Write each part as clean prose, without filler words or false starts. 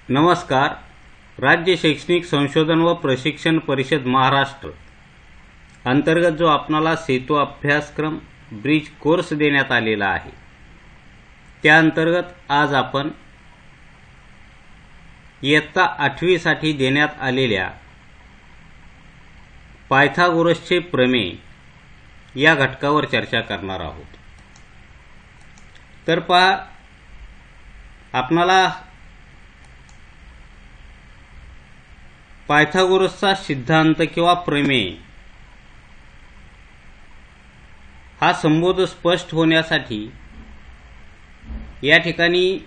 नमस्कार. राज्य शैक्षणिक संशोधन व प्रशिक्षण परिषद महाराष्ट्र अंतर्गत जो आपणाला सेतू अभ्यासक्रम ब्रिज कोर्स देण्यात आलेला आहे, त्या अंतर्गत आज आपण इयत्ता 8वी साठी देण्यात आलेल्या पायथागोरसचे प्रमेय या घटकावर चर्चा करणार आहोत. तर पहा, आपणाला पायथागोरसचा सिद्धांत किंवा प्रमेय हा संबोध स्पष्ट होण्यासाठी या ठिकाणी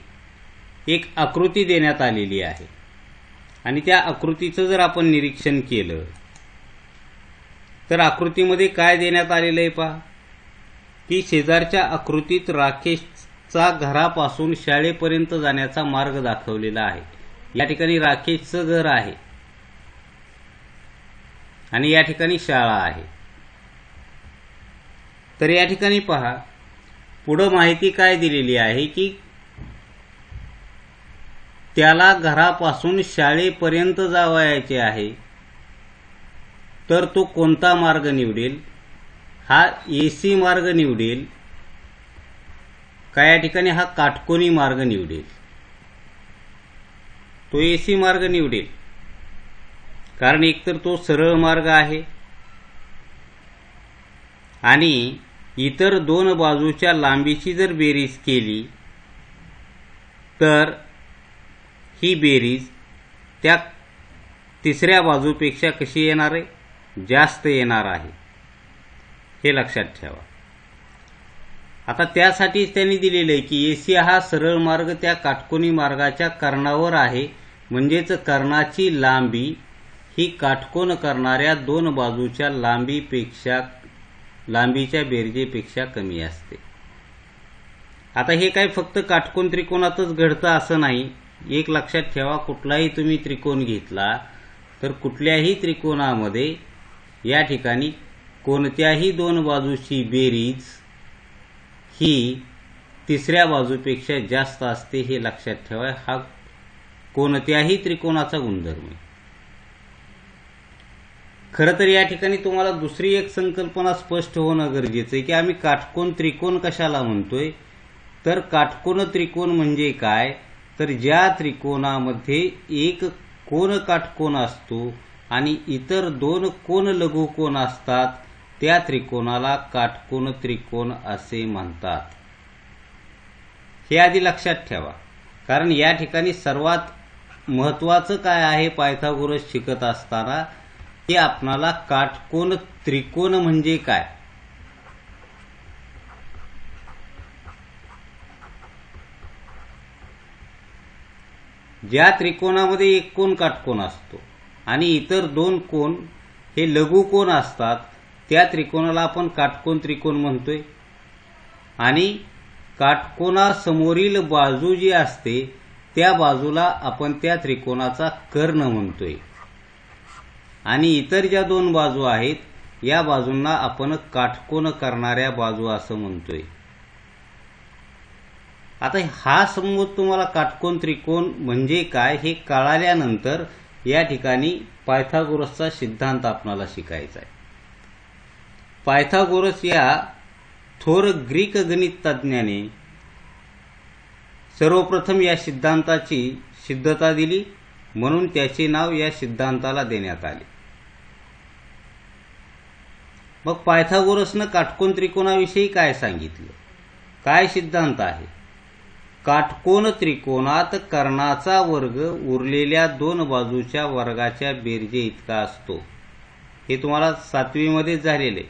एक आकृती देण्यात आलेली आहे आणि त्या आकृतीचं जर आपण निरीक्षण केलं तर आकृतीमध्ये काय देण्यात आलेलं आहे पहा, की शेजारच्या आकृतीत राकेशचा घरापासून शाळेपर्यंत जाण्याचा मार्ग दाखवलेला आहे. या ठिकाणी राकेशचं घर आहे आणि या ठिकाणी शाळा आहे. तर या ठिकाणी पहा, पुढे माहिती काय दिलेली आहे की त्याला घरापासून शाळेपर्यंत जावयाचे आहे, तर तो कोणता मार्ग निवडेल? हा एसी मार्ग निवडेल का या ठिकाणी हा काटकोनी मार्ग निवडेल? तो एसी मार्ग निवडेल, कारण एकतर तो सरळ मार्ग आहे आणि इतर दोन बाजूच्या लांबीची जर बेरीज केली तर ही बेरीज त्या तिसऱ्या बाजूपेक्षा कशी येणार आहे? जास्त येणार आहे. हे लक्षात ठेवा. आता त्यासाठीच त्यांनी दिलेलं आहे की एसी हा सरळ मार्ग त्या काटकोनी मार्गाच्या कर्णावर आहे, म्हणजेच कर्णाची लांबी ही काटकोन करणाऱ्या दोन बाजूच्या लांबीच्या बेरजेपेक्षा कमी असते. आता हे काय फक्त काटकोन त्रिकोणातच घडतं असं नाही. एक लक्षात ठेवा, कुठलाही तुम्ही त्रिकोण घेतला तर कुठल्याही त्रिकोणामध्ये या ठिकाणी कोणत्याही दोन बाजूची बेरीज ही तिसऱ्या बाजूपेक्षा जास्त असते. हे लक्षात ठेवा. हा कोणत्याही त्रिकोणाचा गुणधर्म आहे. खरं तर या ठिकाणी तुम्हाला दुसरी एक संकल्पना स्पष्ट होणं गरजेचं आहे की आम्ही काटकोन त्रिकोण कशाला म्हणतोय. तर काटकोन त्रिकोण म्हणजे काय, तर ज्या त्रिकोणामध्ये एक कोन काटकोन असतो आणि इतर दोन कोन लघुकोन असतात, त्या त्रिकोणाला काटकोन त्रिकोण असे म्हणतात. हे आधी लक्षात ठेवा, कारण या ठिकाणी सर्वात महत्त्वाचं काय आहे पायथागोरस शिकत असताना, की आपणाला काटकोन त्रिकोण म्हणजे काय, ज्या त्रिकोणामध्ये एक कोन काटकोन असतो आणि इतर दोन कोन हे लघुकोन असतात, त्या त्रिकोणाला आपण काटकोन त्रिकोण म्हणतोय. आणि काटकोनासमोरील बाजू जी असते त्या बाजूला आपण त्या त्रिकोणाचा कर्ण म्हणतोय आणि इतर ज्या दोन बाजू आहेत या बाजूंना आपण काटकोन करणाऱ्या बाजू असं म्हणतोय. आता हा संबोध तुम्हाला काटकोन त्रिकोण म्हणजे काय हे कळाल्यानंतर या ठिकाणी पायथागोरसचा सिद्धांत आपल्याला शिकायचा आहे. पायथागोरस या थोर ग्रीक गणितज्ञाने सर्वप्रथम या सिद्धांताची सिद्धता दिली, म्हणून त्याचे नाव या सिद्धांताला देण्यात आले. मग पायथागोरसनं काटकोन त्रिकोणाविषयी काय सांगितलं, काय सिद्धांत आहे? काटकोन त्रिकोणात कर्णाचा वर्ग उरलेल्या दोन बाजूच्या वर्गाच्या बेरजे इतका असतो. हे तुम्हाला 7वी मध्ये झालेले.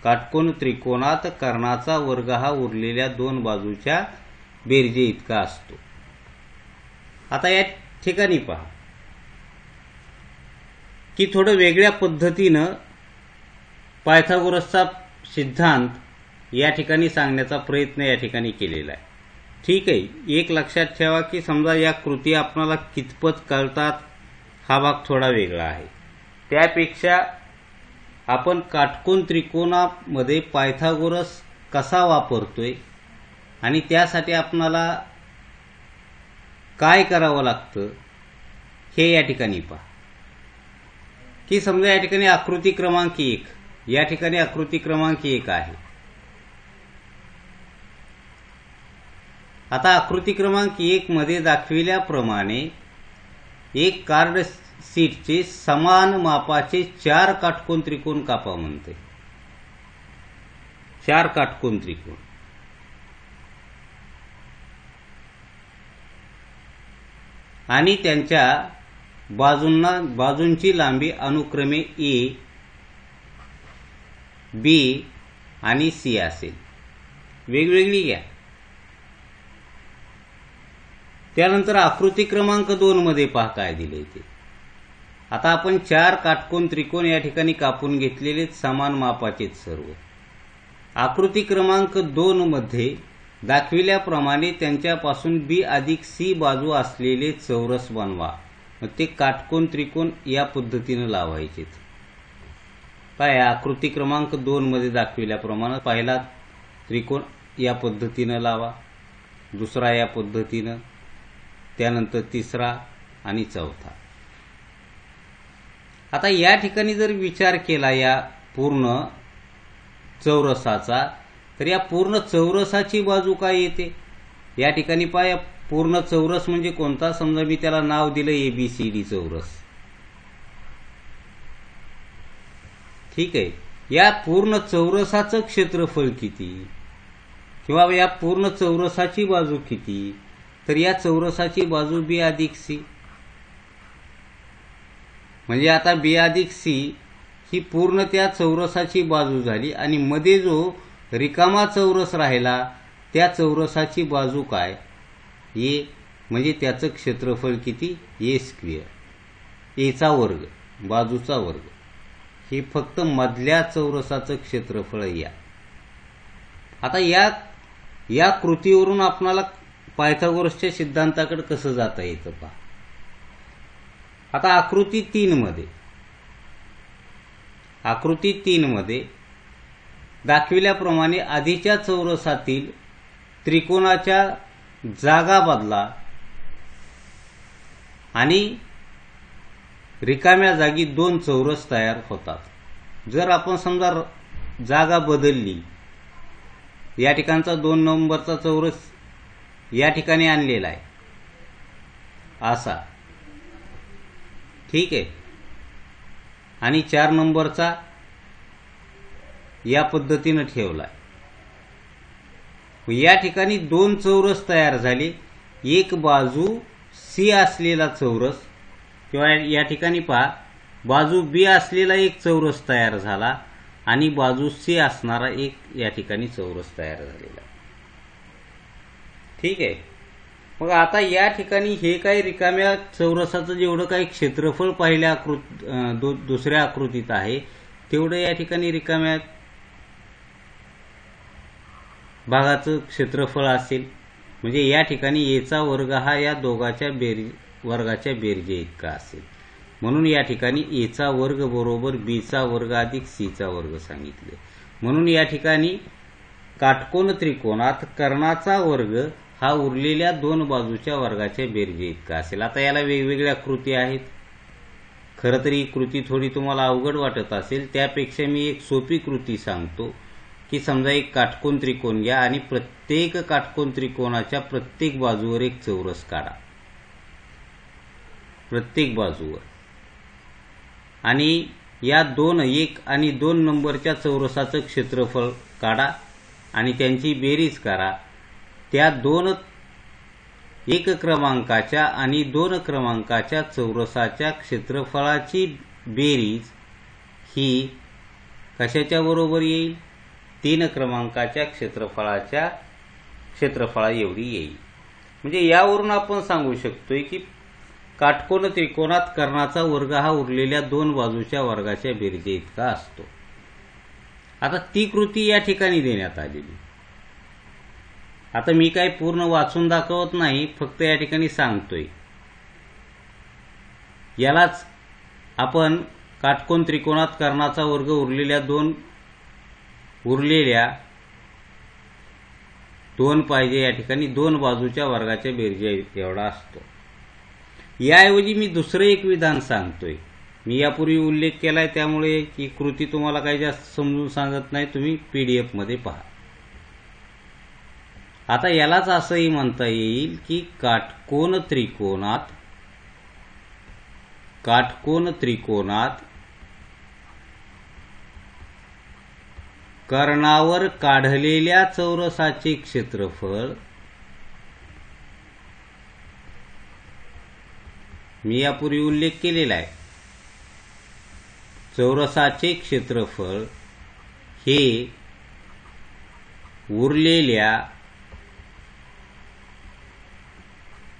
काटकोन त्रिकोणात कर्णाचा वर्ग हा उरलेल्या दोन बाजूच्या बेरजे इतका असतो. आता या ठिकाणी पहा की थोडं वेगळ्या पद्धतीनं पायथागोरसचा सिद्धांत या ठिकाणी सांगण्याचा प्रयत्न या ठिकाणी केलेला आहे. ठीक आहे, एक लक्षात ठेवा की समजा या कृती आपल्याला कितपत कळतात हा भाग थोडा वेगळा आहे. त्यापेक्षा आपण काटकोन त्रिकोणामध्ये पायथागोरस कसा वापरतोय आणि त्यासाठी आपणाला काय करावं लागतं हे या ठिकाणी पहा की समजा या ठिकाणी आकृती क्रमांक 1, या ठिकाणी आकृती क्रमांक 1 आहे. आता आकृती क्रमांक 1 मध्ये दाखविल्याप्रमाणे एक कार्ड शीटचे समान मापाचे 4 काटकोन त्रिकोण कापा म्हणते. 4 काटकोन त्रिकोण आणि त्यांच्या बाजूंची लांबी अनुक्रमे ए, बी आणि सी असेल. वेगवेगळी घ्या. त्यानंतर आकृती क्रमांक 2 मध्ये पहा काय दिले ते. आता आपण 4 काटकोन त्रिकोण या ठिकाणी कापून घेतलेले समान मापाचे सर्व. आकृती क्रमांक 2 मध्ये दाखविल्याप्रमाणे त्यांच्यापासून बी अधिक सी बाजू असलेले चौरस बनवा. मग ते काटकोन त्रिकोण या पद्धतीने लावायचे. काय आकृती क्रमांक 2 मध्ये दाखविल्याप्रमाणे पहिला त्रिकोण या पद्धतीने लावा, दुसरा या पद्धतीने, त्यानंतर तिसरा आणि चौथा. आता या ठिकाणी जर विचार केला या पूर्ण चौरसाचा, तर या पूर्ण चौरसाची बाजू काय येते. या ठिकाणी पहा, या पूर्ण चौरस म्हणजे कोणता. समजा मी त्याला नाव दिलं ABCD चौरस. ठीक आहे. या पूर्ण चौरसाचं क्षेत्रफळ किती किंवा या पूर्ण चौरसाची बाजू किती, तर या चौरसाची बाजू B अधिक C. म्हणजे आता B अधिक C ही पूर्ण त्या चौरसाची बाजू झाली आणि मध्ये जो रिकामा चौरस राहिला त्या चौरसाची बाजू काय, A. म्हणजे त्याचं क्षेत्रफळ किती, A स्क्वेअर. A चा वर्ग, बाजूचा वर्ग. हे फक्त मधल्या चौरसाचं क्षेत्रफळ या. आता या कृतीवरून आपणाला पायथागोरसच्या सिद्धांताकडे कसं जाता येतं पहा. आता आकृती 3 मध्ये दाखविल्याप्रमाणे आधीच्या चौरसातील त्रिकोणाच्या जागा बदला आणि रिकाम्या जागी 2 चौरस तयार होतात. जर आपण समजा जागा बदलली, या ठिकाणचा 2 नंबरचा चौरस या ठिकाणी आणलेला आहे असा. ठीक आहे. आणि 4 नंबरचा या पद्धतीने ठेवलाय. या ठिकाणी 2 चौरस तयार झाले. एक बाजू C असलेला चौरस किंवा या ठिकाणी पहा, बाजू B असलेला एक चौरस तयार झाला आणि बाजू C असणारा एक या ठिकाणी चौरस तयार झालेला. ठीक आहे. मग आता या ठिकाणी हे काही रिकाम्या चौरसाचं जेवढं काही क्षेत्रफळ पहिल्या दुसऱ्या आकृतीत आहे तेवढं या ठिकाणी रिकाम्या भागाचं क्षेत्रफळ असेल. म्हणजे या ठिकाणी A चा वर्ग हा या दोघाच्या वर्गाच्या बेरजे इतका असेल. म्हणून या ठिकाणी A चा वर्ग बरोबर B चा वर्ग अधिक C चा वर्ग सांगितले. म्हणून या ठिकाणी काटकोन त्रिकोणात कर्णाचा वर्ग हा उरलेल्या 2 बाजूच्या वर्गाच्या बेरजे इतका असेल. आता याला वेगवेगळ्या कृती आहेत. खरं तर ही कृती थोडी तुम्हाला अवघड वाटत असेल, त्यापेक्षा मी एक सोपी कृती सांगतो की समजा एक काटकोन त्रिकोण घ्या आणि प्रत्येक काटकोन त्रिकोणाच्या प्रत्येक बाजूवर एक चौरस काढा. प्रत्येक बाजूवर. आणि या 1 आणि 2 नंबरच्या चौरसाचं क्षेत्रफळ काढा आणि त्यांची बेरीज करा. त्या 1 क्रमांकाच्या आणि 2 क्रमांकाच्या चौरसाच्या क्षेत्रफळाची बेरीज ही कशाच्या बरोबर येईल, 3 क्रमांकाच्या क्षेत्रफळा एवढी येईल. म्हणजे यावरून आपण सांगू शकतोय की काटकोन त्रिकोणात कर्णाचा वर्ग हा उरलेल्या 2 बाजूच्या वर्गाच्या बेरजे इतका असतो. आता ती कृती या ठिकाणी देण्यात आलेली. आता मी काही पूर्ण वाचून दाखवत नाही, फक्त या ठिकाणी सांगतोय. यालाच आपण काटकोन त्रिकोणात कर्णाचा वर्ग उरलेल्या 2 पाहिजे या ठिकाणी 2 बाजूच्या वर्गाच्या बेरजे एवढा असतो. याऐवजी मी दुसरं एक विधान सांगतोय. मी यापूर्वी उल्लेख केलाय त्यामुळे ही कृती तुम्हाला काही जास्त समजून सांगत नाही, तुम्ही पीडीएफ मध्ये पहा. आता यालाच असंही म्हणता येईल की काटकोन त्रिकोणात कर्णावर काढलेल्या चौरसाचे क्षेत्रफळ मी यापूर्वी उल्लेख केलेला आहे. चौरसाचे क्षेत्रफळ हे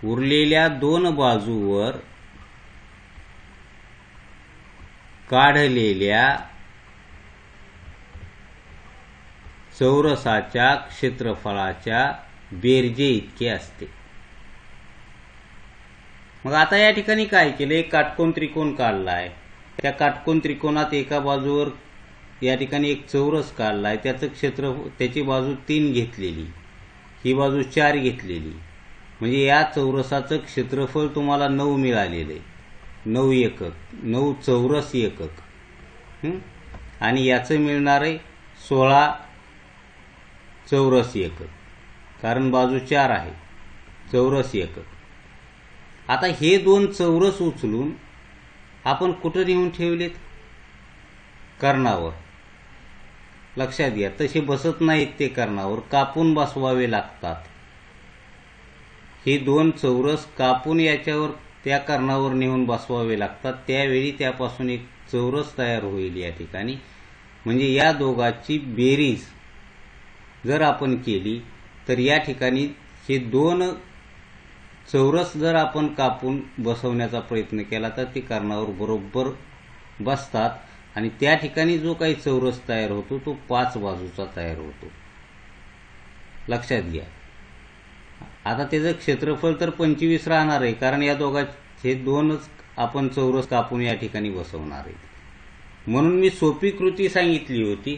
उरलेल्या दोन बाजूवर काढलेल्या चौरसाच्या क्षेत्रफळाच्या बेरजे इतके असते. मग आता या ठिकाणी काय केलं, एक काटकोन त्रिकोण काढलाय. त्या काटकोन त्रिकोणात एका बाजूवर या ठिकाणी एक चौरस काढलाय. त्याची बाजू 3 घेतलेली, ही बाजू 4 घेतलेली. म्हणजे या चौरसाचं क्षेत्रफळ तुम्हाला 9 मिळालेलं आहे. 9 एकक, 9 चौरस एकक. आणि याचं मिळणार आहे 16 चौरस एकक, कारण बाजू 4 आहे. चौरस एकक. आता हे 2 चौरस उचलून आपण कुठं नेऊन ठेवलेत, कर्णावर. लक्षात घ्या, तसे बसत नाहीत ते कर्णावर, कापून बसवावे लागतात. हे 2 चौरस कापून याच्यावर त्या कर्णावर नेऊन बसवावे लागतात. त्यावेळी त्यापासून एक चौरस तयार होईल या ठिकाणी. म्हणजे या दोघांची बेरीज जर आपण केली तर या ठिकाणी हे 2 चौरस जर आपण कापून बसवण्याचा प्रयत्न केला तर ते कर्णावर बरोबर बसतात. आणि त्या ठिकाणी जो काही चौरस तयार होतो तो 5 बाजूचा तयार होतो. लक्षात घ्या. आता त्याचं क्षेत्रफळ तर 25 राहणार आहे, कारण या दोघांचे 2च आपण चौरस कापून या ठिकाणी बसवणार आहे. म्हणून मी सोपी कृती सांगितली होती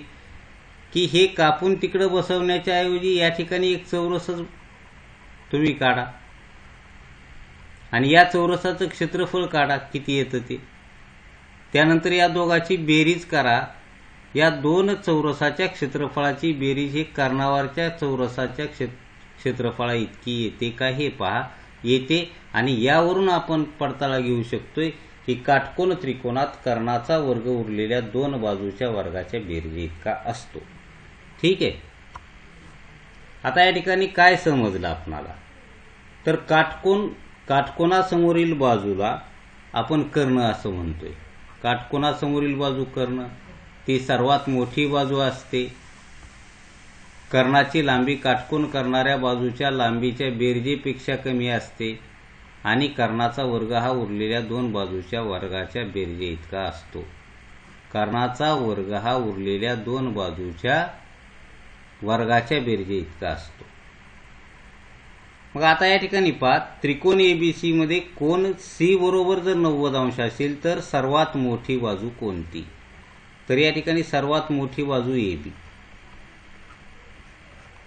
की हे कापून तिकडे बसवण्याच्या ऐवजी या ठिकाणी एक चौरसच तुम्ही काढा आणि या चौरसाचं क्षेत्रफळ काढा किती येतं ते. त्यानंतर या दोघांची बेरीज करा. या 2 चौरसाच्या क्षेत्रफळाची बेरीज हे कर्णावरच्या चौरसाच्या क्षेत्रफळा इतकी येते का हे पहा. येते. आणि यावरून आपण पडताळा घेऊ शकतोय की काटकोन त्रिकोणात कर्णाचा वर्ग उरलेल्या 2 बाजूच्या वर्गाच्या बेरजे इतका असतो. ठीक आहे. आता या ठिकाणी काय समजलं आपणाला, तर काटकोनासमोरील बाजूला आपण कर्ण असं म्हणतोय. काटकोनासमोरील बाजू कर्ण, ती सर्वात मोठी बाजू असते. कर्णाची लांबी काटकोन करणाऱ्या बाजूच्या लांबीच्या बेरजेपेक्षा कमी असते आणि कर्णाचा वर्ग हा उरलेल्या 2 बाजूच्या वर्गाच्या बेरजे इतका असतो. कर्णाचा वर्ग हा उरलेल्या 2 बाजूच्या वर्गाच्या बेरजे इतका असतो. मग आता या ठिकाणी पहा, त्रिकोण एबीसी मध्ये कोन सी बरोबर जर 90 अंश असेल तर सर्वात मोठी बाजू कोणती, तर या ठिकाणी सर्वात मोठी बाजू एबी.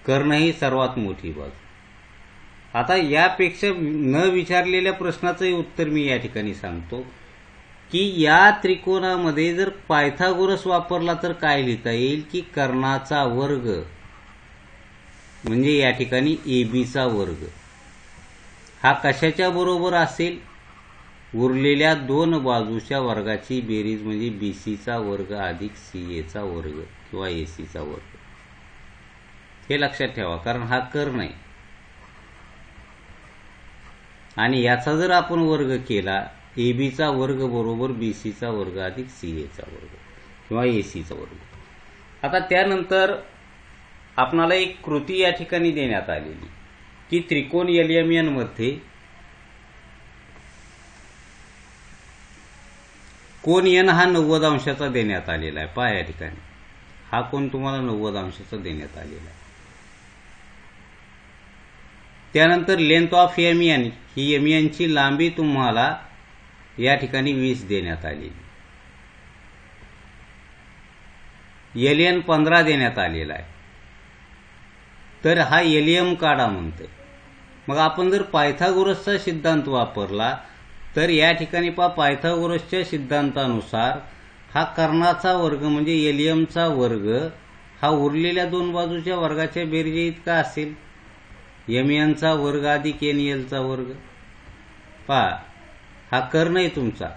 कर्ण ही सर्वात मोठी बाजू. आता यापेक्षा न विचारलेल्या प्रश्नाचंही उत्तर मी या ठिकाणी सांगतो की या त्रिकोणामध्ये जर पायथागोरस वापरला तर काय लिहिता येईल की कर्णाचा वर्ग म्हणजे या ठिकाणी एबीचा वर्ग हा कशाच्या बरोबर असेल, उरलेल्या 2 बाजूच्या वर्गाची बेरीज म्हणजे बीसीचा वर्ग अधिक सीएचा वर्ग किंवा एसीचा वर्ग. हे लक्षात ठेवा, कारण हा कर्ण आहे आणि याचा जर आपण वर्ग केला एबीचा वर्ग बरोबर बीसीचा वर्ग अधिक सीएचा वर्ग किंवा एसीचा वर्ग. आता त्यानंतर आपणाला एक कृती या ठिकाणी देण्यात आलेली की त्रिकोण एलएमएन मध्ये कोन एन हा 90 अंशाचा देण्यात आलेला आहे. पहा या ठिकाणी हा कोन तुम्हाला 90 अंशाचा देण्यात आलेला आहे. त्यानंतर लेंथ ऑफ एमएन ही एमएनची लांबी तुम्हाला या ठिकाणी 20 देण्यात आलेली. एलएन 15 देण्यात आलेला आहे. तर हा एलएम काढा म्हणते. मग आपण जर पायथागोरसचा सिद्धांत वापरला तर या ठिकाणी पायथागोरसच्या सिद्धांतानुसार हा कर्णाचा वर्ग म्हणजे एलियमचा वर्ग हा उरलेल्या दोन बाजूच्या वर्गाच्या बेरजे इतका असेल. एमएनचा वर्ग अधिक एनएलचा वर्ग. हा कर्ण आहे तुमचा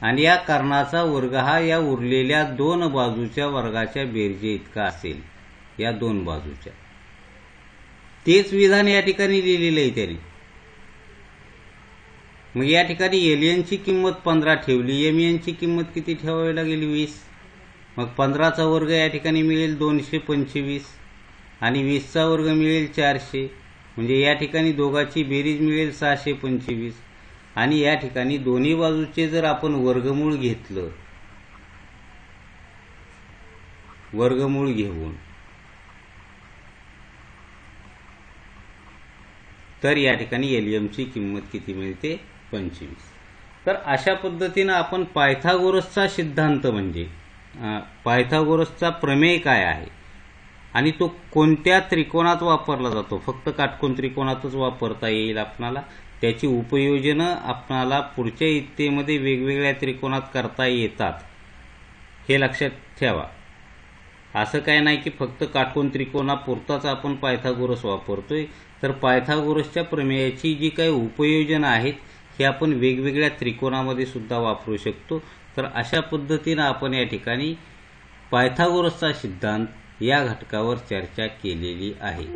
आणि या कर्णाचा वर्ग हा या उरलेल्या दोन बाजूच्या वर्गाच्या बेरजे इतका असेल. या दोन बाजूच्या तेच विधान या ठिकाणी लिहिलेलं आहे त्याने. मग या ठिकाणी एलियनची किंमत 15 ठेवली, एमएनची किंमत किती ठेवावी लागेल 20. मग 15चा वर्ग या ठिकाणी मिळेल 225 आणि 20चा वर्ग मिळेल 400. म्हणजे या ठिकाणी दोघांची बेरीज मिळेल 625. आणि या ठिकाणी दोन्ही बाजूचे जर आपण वर्गमूळ घेतलं, वर्गमूळ घेऊन, तर या ठिकाणी एलियमची किंमत किती मिळते 25. तर अशा पद्धतीनं आपण पायथागोरसचा सिद्धांत म्हणजे पायथागोरसचा प्रमेय काय आहे आणि तो कोणत्या त्रिकोणात वापरला जातो, फक्त काटकोन त्रिकोणातच वापरता येईल आपणाला. त्याची उपयोजनं आपणाला पुढच्या इयत्तेमध्ये वेगवेगळ्या त्रिकोणात करता येतात, हे लक्षात ठेवा. असं काय नाही की फक्त काटकोन त्रिकोणापुरताच आपण पायथागोरस वापरतोय. तर पायथागोरसच्या प्रमेयाची जी काही उपयोजनं आहेत हे आपण वेगवेगळ्या त्रिकोणामध्ये सुद्धा वापरू शकतो. तर अशा पद्धतीनं आपण या ठिकाणी पायथागोरसचा सिद्धांत या घटकावर चर्चा केलेली आहे.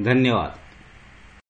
धन्यवाद.